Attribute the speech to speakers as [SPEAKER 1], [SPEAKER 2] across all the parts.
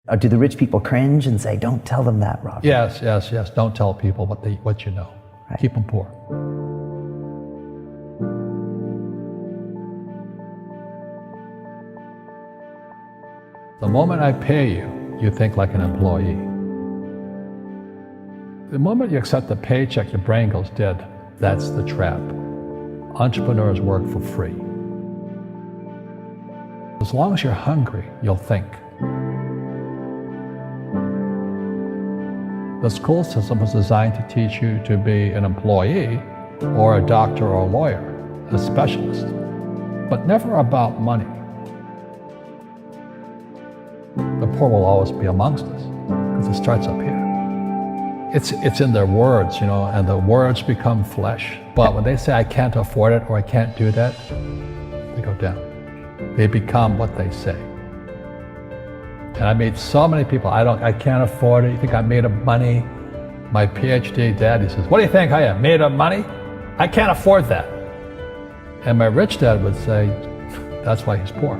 [SPEAKER 1] Or do the rich people cringe and say, don't tell them that, Robert?
[SPEAKER 2] Yes. Don't tell people what you know.
[SPEAKER 1] Right.
[SPEAKER 2] Keep them poor. The moment I pay you, you think like an employee. The moment you accept the paycheck, your brain goes dead. That's the trap. Entrepreneurs work for free. As long as you're hungry, you'll think. The school system was designed to teach you to be an employee or a doctor or a lawyer, a specialist, but never about money. The poor will always be amongst us because it starts up here. It's in their words, and the words become flesh. But when they say, I can't afford it or I can't do that, they go down. They become what they say. And I meet so many people, I can't afford it. You think I'm made of money? My PhD daddy says, what do you think I am, made of money? I can't afford that. And my rich dad would say, that's why he's poor.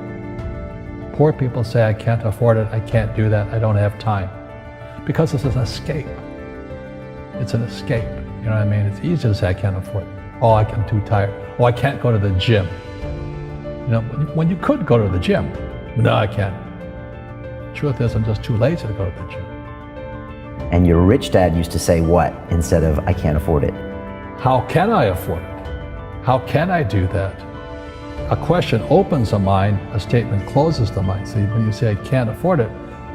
[SPEAKER 2] Poor people say, I can't afford it, I can't do that, I don't have time. Because it's an escape. It's an escape, you know what I mean? It's easy to say, I can't afford it. Oh, I'm too tired. Oh, I can't go to the gym. When you could go to the gym. No, I can't. Truth is, I'm just too lazy to go to the gym.
[SPEAKER 1] And your rich dad used to say what instead of, I can't afford it?
[SPEAKER 2] How can I afford it? How can I do that? A question opens the mind, a statement closes the mind. So when you say, I can't afford it,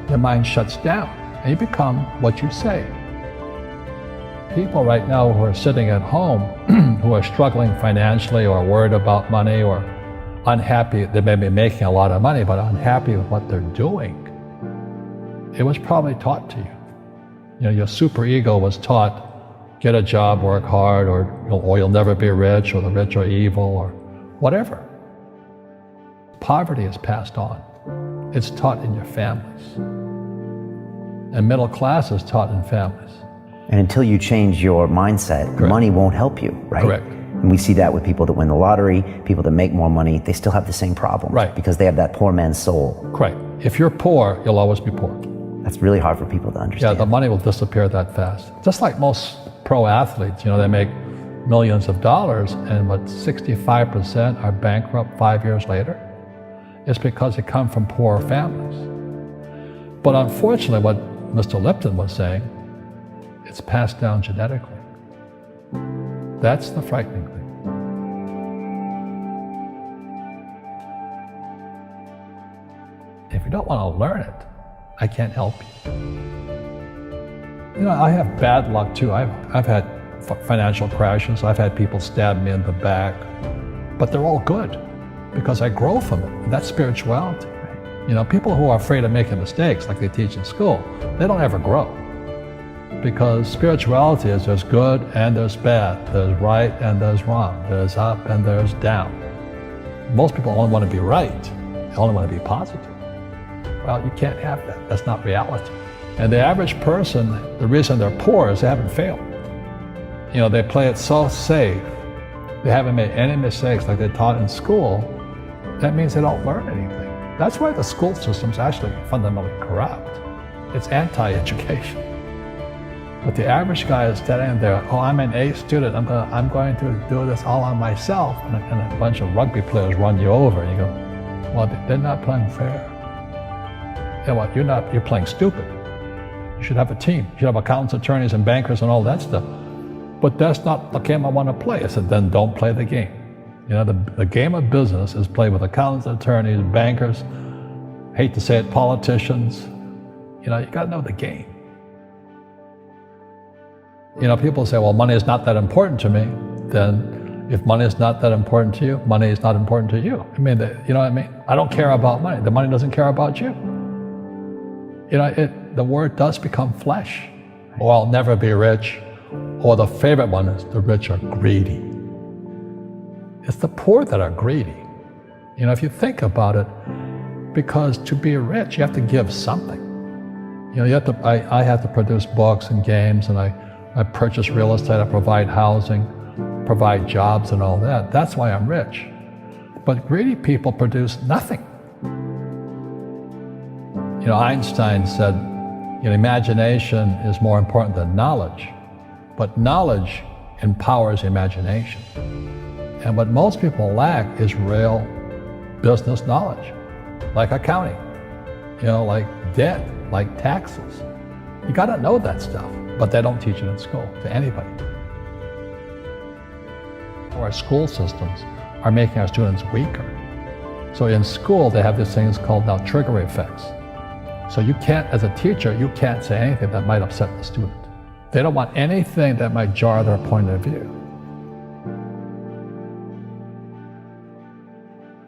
[SPEAKER 2] your mind shuts down and you become what you say. People right now who are sitting at home, who are struggling financially or worried about money or unhappy, they may be making a lot of money, but unhappy with what they're doing. It was probably taught to you. Your superego was taught, get a job, work hard, or you'll never be rich, or the rich are evil, or whatever. Poverty is passed on. It's taught in your families. And middle class is taught in families.
[SPEAKER 1] And until you change your mindset,
[SPEAKER 2] Correct.
[SPEAKER 1] Money won't help you, right?
[SPEAKER 2] Correct.
[SPEAKER 1] And we see that with people that win the lottery, people that make more money, they still have the same problem.
[SPEAKER 2] Right.
[SPEAKER 1] Because they have that poor man's soul.
[SPEAKER 2] Correct. If you're poor, you'll always be poor.
[SPEAKER 1] That's really hard for people to understand.
[SPEAKER 2] Yeah, the money will disappear that fast. Just like most pro athletes, they make millions of dollars, and 65% are bankrupt 5 years later. It's because they come from poor families. But unfortunately, what Mr. Lipton was saying, it's passed down genetically. That's the frightening thing. If you don't want to learn it, I can't help you. I have bad luck too. I've had financial crashes. I've had people stab me in the back, but they're all good because I grow from it. And that's spirituality. People who are afraid of making mistakes, like they teach in school, they don't ever grow. Because spirituality is there's good and there's bad, there's right and there's wrong, there's up and there's down. Most people only want to be right, they only want to be positive. Well, you can't have that, that's not reality. And the average person, the reason they're poor is they haven't failed. They play it so safe, they haven't made any mistakes like they taught in school. That means they don't learn anything. That's why the school system's actually fundamentally corrupt. It's anti-education. But the average guy is standing there, oh, I'm an A student, I'm going to do this all on myself. And a bunch of rugby players run you over, and you go, well, they're not playing fair. You're playing stupid. You should have a team. You should have accountants, attorneys, and bankers and all that stuff. But that's not the game I want to play. I said, then don't play the game. The game of business is played with accountants, attorneys, bankers, hate to say it, politicians. You got to know the game. People say, well, money is not that important to me. Then if money is not that important to you, money is not important to you. You know what I mean? I don't care about money. The money doesn't care about you. The word does become flesh. Or I'll never be rich. Or the favorite one is the rich are greedy. It's the poor that are greedy. If you think about it, because to be rich, you have to give something. I have to produce books and games, and I purchase real estate, I provide housing, provide jobs and all that. That's why I'm rich. But greedy people produce nothing. Einstein said, imagination is more important than knowledge, but knowledge empowers imagination. And what most people lack is real business knowledge, like accounting, like debt, like taxes. You gotta know that stuff, but they don't teach it in school to anybody. Our school systems are making our students weaker. So in school, they have these things called now trigger effects. So you can't, as a teacher, you can't say anything that might upset the student. They don't want anything that might jar their point of view.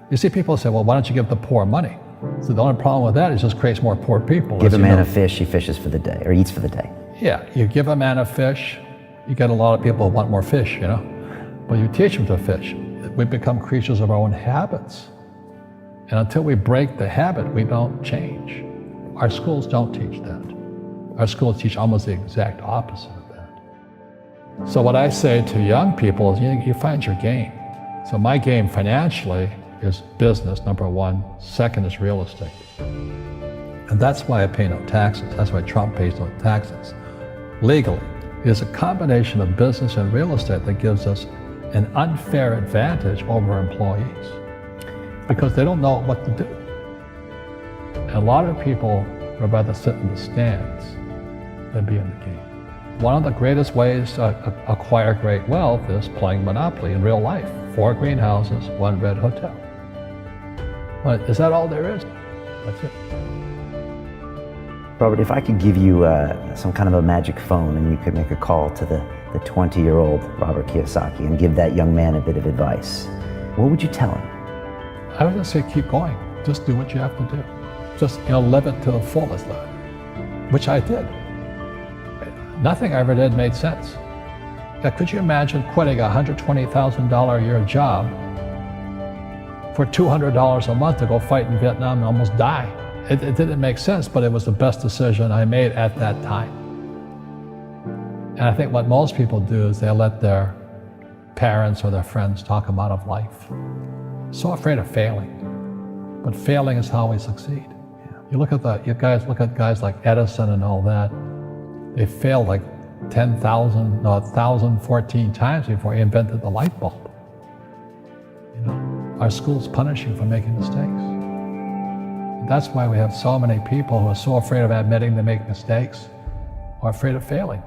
[SPEAKER 2] You see people say, well, why don't you give the poor money? So the only problem with that is it just creates more poor people.
[SPEAKER 1] Give a man a fish, he fishes for the day, or eats for the day.
[SPEAKER 2] Yeah, you give a man a fish, you get a lot of people who want more fish, But you teach them to fish. We become creatures of our own habits. And until we break the habit, we don't change. Our schools don't teach that. Our schools teach almost the exact opposite of that. So what I say to young people is you find your game. So my game financially is business, number one. Second is real estate. And that's why I pay no taxes. That's why Trump pays no taxes. Legally, it is a combination of business and real estate that gives us an unfair advantage over employees because they don't know what to do. And a lot of people would rather sit in the stands than be in the game. One of the greatest ways to acquire great wealth is playing Monopoly in real life. 4 greenhouses, 1 red hotel. But is that all there is? That's it.
[SPEAKER 1] Robert, if I could give you some kind of a magic phone and you could make a call to the 20-year-old Robert Kiyosaki and give that young man a bit of advice, what would you tell him?
[SPEAKER 2] I would just say keep going. Just do what you have to do. Just live it to the fullest, which I did. Nothing I ever did made sense. Could you imagine quitting a $120,000 a year job for $200 a month to go fight in Vietnam and almost die? It didn't make sense, but it was the best decision I made at that time. And I think what most people do is they let their parents or their friends talk them out of life. So afraid of failing. But failing is how we succeed. You look at guys like Edison and all that. They failed like 1,014 times before he invented the light bulb. Our schools punish you for making mistakes. And that's why we have so many people who are so afraid of admitting they make mistakes or afraid of failing.